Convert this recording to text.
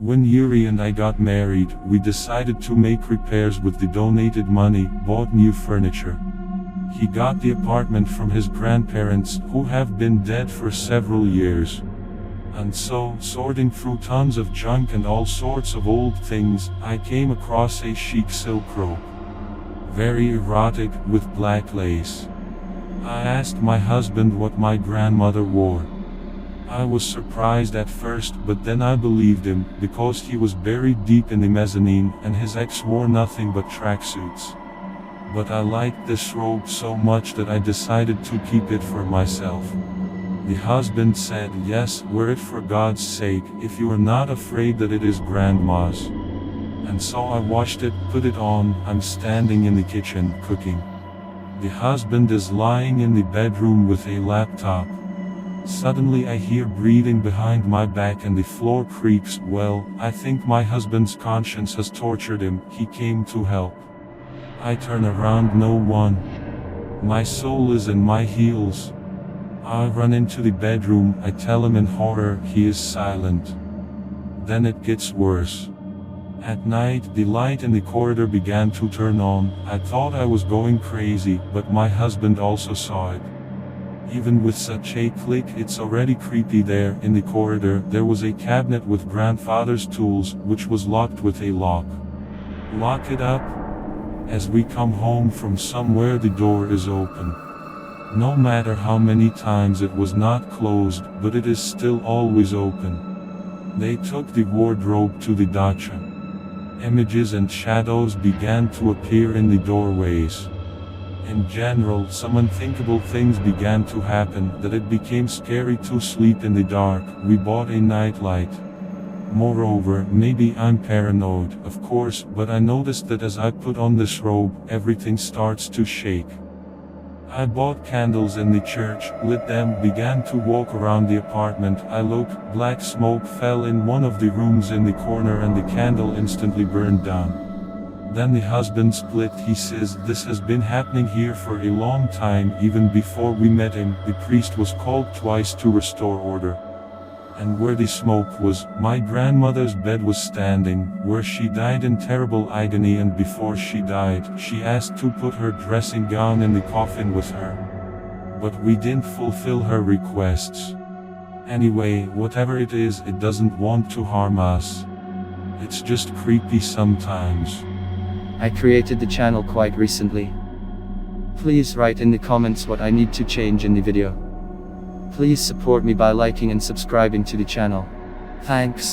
When Yuri and I got married, we decided to make repairs with the donated money, bought new furniture. He got the apartment from his grandparents, who have been dead for several years. And so, sorting through tons of junk and all sorts of old things, I came across a chic silk robe. Very erotic, with black lace. I asked my husband what my grandmother wore. I was surprised at first, but then I believed him, because he was buried deep in the mezzanine, and his ex wore nothing but tracksuits. But I liked this robe so much that I decided to keep it for myself. The husband said, "Yes, wear it for God's sake, if you are not afraid that it is grandma's." And so I washed it, put it on. I'm standing in the kitchen, cooking. The husband is lying in the bedroom with a laptop. Suddenly I hear breathing behind my back and the floor creaks. Well, I think my husband's conscience has tortured him. He came to help. I turn around, no one. My soul is in my heels. I run into the bedroom. I tell him in horror. He is silent. Then it gets worse. At night, the light in the corridor began to turn on. I thought I was going crazy, but my husband also saw it. Even with such a click, it's already creepy there. In the corridor, there was a cabinet with grandfather's tools, which was locked with a lock. Lock it up. As we come home from somewhere, the door is open. No matter how many times it was not closed, but it is still always open. They took the wardrobe to the dacha. Images and shadows began to appear in the doorways. In general, some unthinkable things began to happen, that it became scary to sleep in the dark. We bought a nightlight. Moreover, maybe I'm paranoid, of course, but I noticed that as I put on this robe, everything starts to shake. I bought candles in the church, lit them, began to walk around the apartment. I looked, black smoke fell in one of the rooms in the corner and the candle instantly burned down. Then the husband split. He says, "This has been happening here for a long time. Even before we met him, the priest was called twice to restore order." And where the smoke was, my grandmother's bed was standing, where she died in terrible agony, and before she died, she asked to put her dressing gown in the coffin with her. But we didn't fulfill her requests. Anyway, whatever it is, it doesn't want to harm us. It's just creepy sometimes. I created the channel quite recently. Please write in the comments what I need to change in the video. Please support me by liking and subscribing to the channel. Thanks.